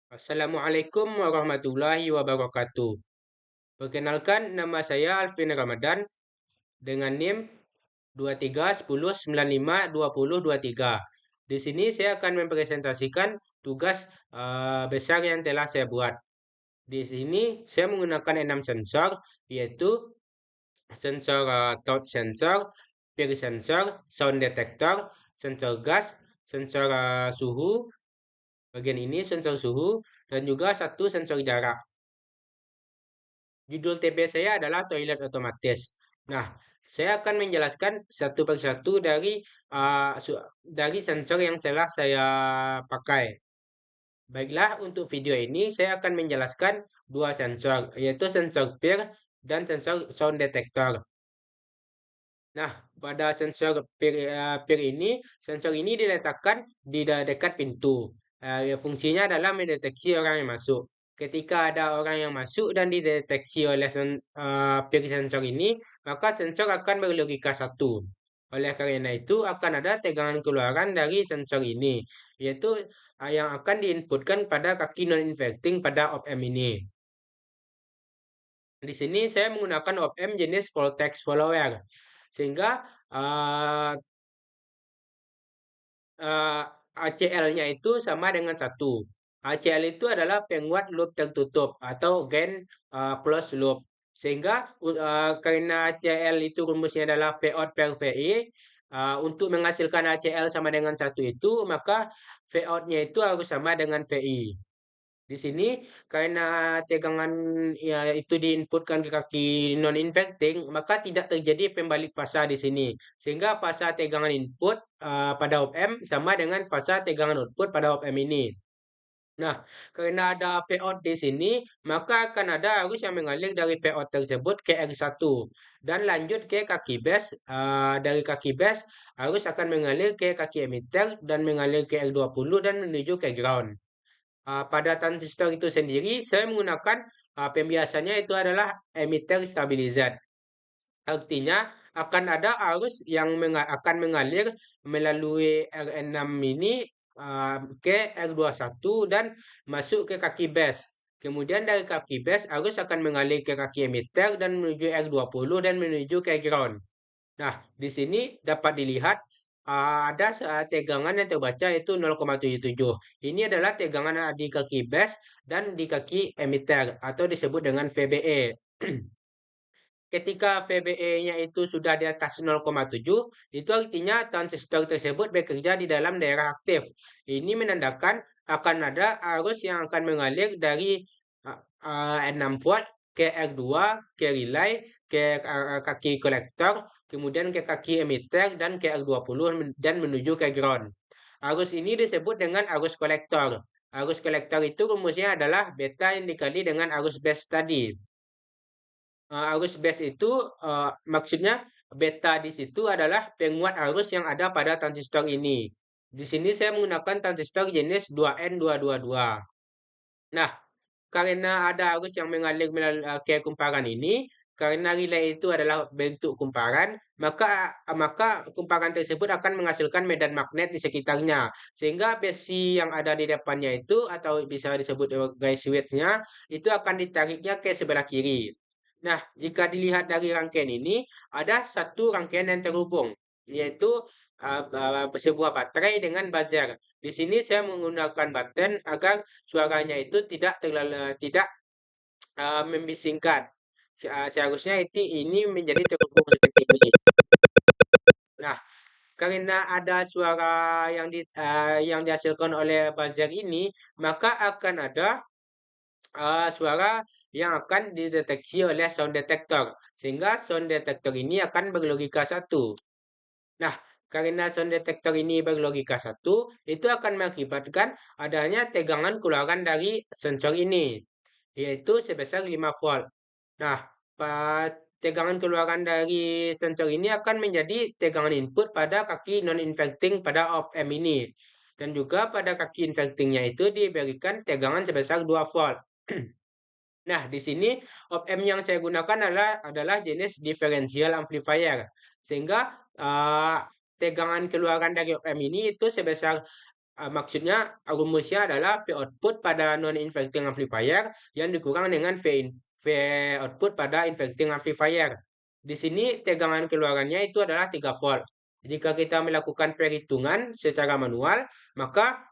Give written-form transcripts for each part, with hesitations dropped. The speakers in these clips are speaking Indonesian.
Assalamualaikum warahmatullahi wabarakatuh. Perkenalkan, nama saya Alvin Ramadan dengan NIM 2310952023. Di sini saya akan mempresentasikan tugas besar yang telah saya buat. Di sini saya menggunakan 6 sensor, yaitu sensor touch sensor, peer sensor, sound detector, sensor gas, sensor suhu, bagian ini sensor suhu, dan juga satu sensor jarak. Judul TP saya adalah toilet otomatis. Nah, saya akan menjelaskan satu persatu dari sensor yang telah saya pakai. Baiklah, untuk video ini saya akan menjelaskan dua sensor, yaitu sensor peer dan sensor sound detector. Nah, pada peer ini, sensor ini diletakkan di dekat pintu. Fungsinya adalah mendeteksi orang yang masuk. Ketika ada orang yang masuk dan dideteksi oleh peer sensor ini, maka sensor akan berlogika satu. Oleh karena itu, akan ada tegangan keluaran dari sensor ini, yaitu yang akan diinputkan pada kaki non-inverting pada op-amp ini. Di sini saya menggunakan op-amp jenis voltage follower, sehingga uh, ACL-nya itu sama dengan satu. ACL itu adalah penguat loop tertutup atau gain closed loop. Sehingga karena ACL itu rumusnya adalah V out per VI, untuk menghasilkan ACL sama dengan satu itu, maka V out-nya itu harus sama dengan VI. Di sini karena tegangan ya itu diinputkan ke kaki non-inverting, maka tidak terjadi pembalik fasa di sini. Sehingga fasa tegangan input pada op-amp sama dengan fasa tegangan output pada op-amp ini. Nah, karena ada V-out di sini, maka akan ada arus yang mengalir dari V-out tersebut ke R1 dan lanjut ke kaki base. Dari kaki base, arus akan mengalir ke kaki emitter dan mengalir ke R20 dan menuju ke ground. Pada transistor itu sendiri, saya menggunakan pembiasannya itu adalah emitter stabilizer. Artinya akan ada arus yang akan mengalir melalui R6 ini ke R21 dan masuk ke kaki base. Kemudian dari kaki base arus akan mengalir ke kaki emitter dan menuju R20 dan menuju ke ground. Nah, di sini dapat dilihat ada tegangan yang terbaca yaitu 0,77. Ini adalah tegangan di kaki base dan di kaki emitter atau disebut dengan VBE. Ketika VBE-nya itu sudah di atas 0,7, itu artinya transistor tersebut bekerja di dalam daerah aktif. Ini menandakan akan ada arus yang akan mengalir dari 6 volt ke R2, ke relay, ke kaki kolektor, kemudian ke kaki emitter dan ke R20 dan menuju ke ground. Arus ini disebut dengan arus kolektor. Arus kolektor itu rumusnya adalah beta yang dikali dengan arus base tadi. Arus base itu maksudnya beta di situ adalah penguat arus yang ada pada transistor ini. Di sini saya menggunakan transistor jenis 2N222. Nah, karena ada arus yang mengalir melalui ke kumparan ini, karena relay itu adalah bentuk kumparan, maka kumparan tersebut akan menghasilkan medan magnet di sekitarnya, sehingga besi yang ada di depannya itu atau bisa disebut sebagai switch-nya itu akan ditariknya ke sebelah kiri. Nah, jika dilihat dari rangkaian ini, ada satu rangkaian yang terhubung, yaitu sebuah baterai dengan buzzer. Di sini saya menggunakan button agar suaranya itu tidak membisingkan. Seharusnya ini menjadi terhubung seperti ini. Nah, karena ada suara yang dihasilkan oleh buzzer ini, maka akan ada suara yang akan dideteksi oleh sound detector, sehingga sound detector ini akan berlogika satu. Nah, karena sound detector ini berlogika satu, itu akan mengakibatkan adanya tegangan keluaran dari sensor ini, yaitu sebesar 5 volt. Nah, tegangan keluaran dari sensor ini akan menjadi tegangan input pada kaki non-inverting pada op-amp ini. Dan juga pada kaki invertingnya itu diberikan tegangan sebesar 2 volt. Nah, di sini op-amp yang saya gunakan adalah jenis differential amplifier. Sehingga tegangan keluaran dari op-amp ini itu sebesar maksudnya rumusnya adalah V output pada non-inverting amplifier yang dikurang dengan V output pada inverting amplifier. Di sini tegangan keluarannya itu adalah 3 volt. Jika kita melakukan perhitungan secara manual, maka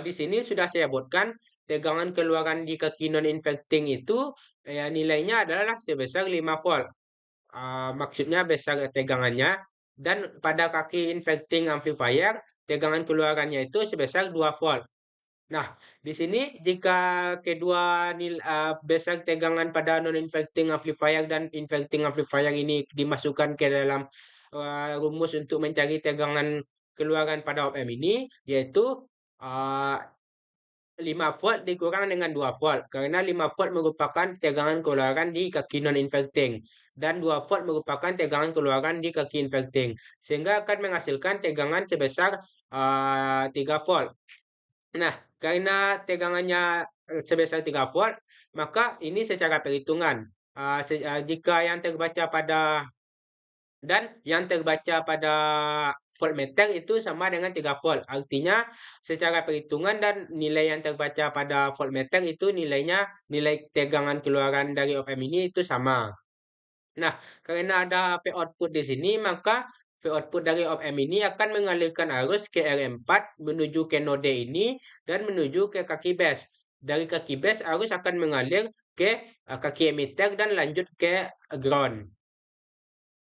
di sini sudah saya buatkan tegangan keluaran di kaki non-inverting itu nilainya adalah sebesar 5 volt. Maksudnya besar tegangannya, dan pada kaki inverting amplifier tegangan keluarannya itu sebesar 2 volt. Nah, di sini jika kedua besar tegangan pada non-inverting amplifier dan inverting amplifier ini dimasukkan ke dalam rumus untuk mencari tegangan keluaran pada op amp ini, yaitu uh, 5 volt dikurang dengan 2 volt, karena 5 volt merupakan tegangan keluaran di kaki non-inverting dan 2 volt merupakan tegangan keluaran di kaki inverting, sehingga akan menghasilkan tegangan sebesar 3 volt. Nah, karena tegangannya sebesar 3 volt, maka ini secara perhitungan. Jika yang terbaca pada yang terbaca pada voltmeter itu sama dengan 3 volt. Artinya secara perhitungan dan nilai yang terbaca pada voltmeter itu nilai tegangan keluaran dari op amp ini itu sama. Nah, karena ada V output di sini, maka V output dari op amp ini akan mengalirkan arus ke R4 menuju ke node ini dan menuju ke kaki base. Dari kaki base arus akan mengalir ke kaki emitter dan lanjut ke ground.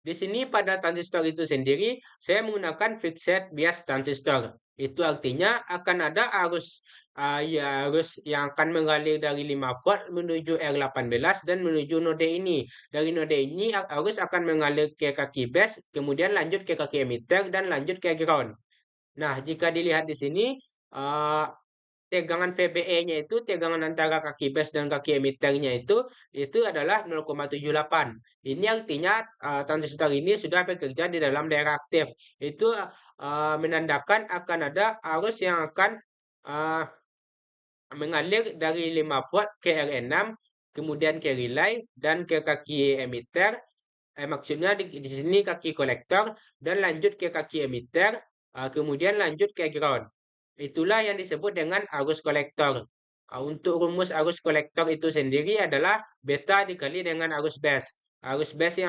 Di sini pada transistor itu sendiri, saya menggunakan fixed bias transistor. Itu artinya akan ada arus yang akan mengalir dari 5 volt menuju R18 dan menuju node ini. Dari node ini arus akan mengalir ke kaki base, kemudian lanjut ke kaki emitter dan lanjut ke ground. Nah, jika dilihat di sini, uh, tegangan VBE-nya itu tegangan antara kaki base dan kaki emiternya itu adalah 0,78. Ini artinya transistor ini sudah bekerja di dalam daerah aktif. Itu menandakan akan ada arus yang akan uh, mengalir dari 5 volt ke R6, kemudian ke relay dan ke kaki emitter. Maksudnya di sini kaki kolektor dan lanjut ke kaki emitter, kemudian lanjut ke ground. Itulah yang disebut dengan arus kolektor. Untuk rumus arus kolektor itu sendiri adalah beta dikali dengan arus base. Arus base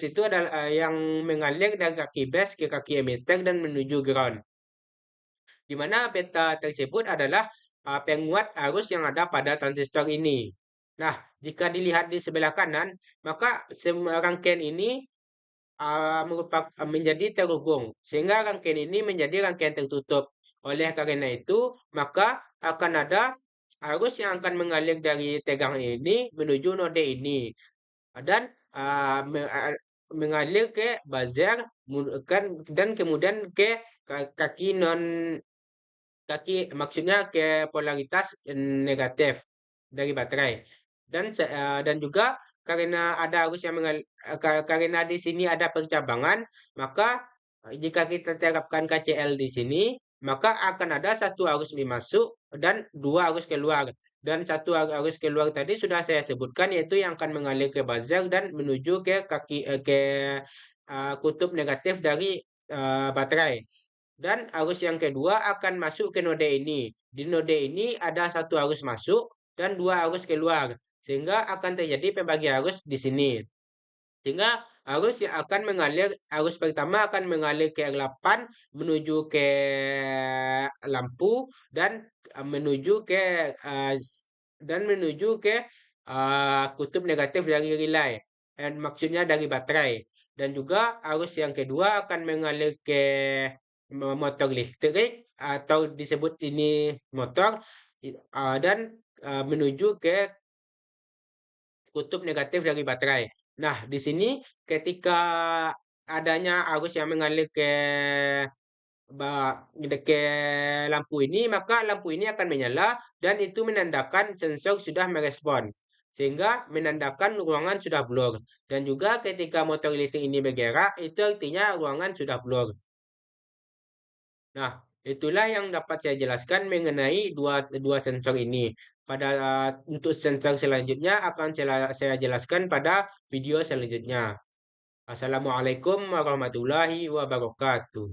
itu adalah yang mengalir dari kaki base ke kaki emitter dan menuju ground. Di mana beta tersebut adalah penguat arus yang ada pada transistor ini. Nah, jika dilihat di sebelah kanan, maka rangkaian ini menjadi terhubung, sehingga rangkaian ini menjadi rangkaian tertutup. Oleh karena itu, maka akan ada arus yang akan mengalir dari tegangan ini menuju node ini dan mengalir ke buzzer kan, dan kemudian ke kaki non kaki maksudnya ke polaritas negatif dari baterai. Dan juga karena ada arus yang karena di sini ada percabangan, maka jika kita terapkan KCL di sini, maka akan ada satu arus masuk dan dua arus keluar. Dan satu arus keluar tadi sudah saya sebutkan, yaitu yang akan mengalir ke buzzer dan menuju ke kutub negatif dari baterai. Dan arus yang kedua akan masuk ke node ini. Di node ini ada satu arus masuk dan dua arus keluar. Sehingga akan terjadi pembagian arus di sini. Sehingga arus pertama akan mengalir ke R8 menuju ke lampu dan menuju ke kutub negatif dari relay. Maksudnya dari baterai. Dan juga arus yang kedua akan mengalir ke motor listrik atau disebut ini motor dan menuju ke kutub negatif dari baterai. Nah, di sini ketika adanya arus yang mengalir ke lampu ini, maka lampu ini akan menyala dan itu menandakan sensor sudah merespon. Sehingga menandakan ruangan sudah blur. Dan juga ketika motor listrik ini bergerak, itu artinya ruangan sudah blur. Nah, itulah yang dapat saya jelaskan mengenai dua sensor ini. Untuk sensor selanjutnya akan saya jelaskan pada video selanjutnya. Assalamualaikum warahmatullahi wabarakatuh.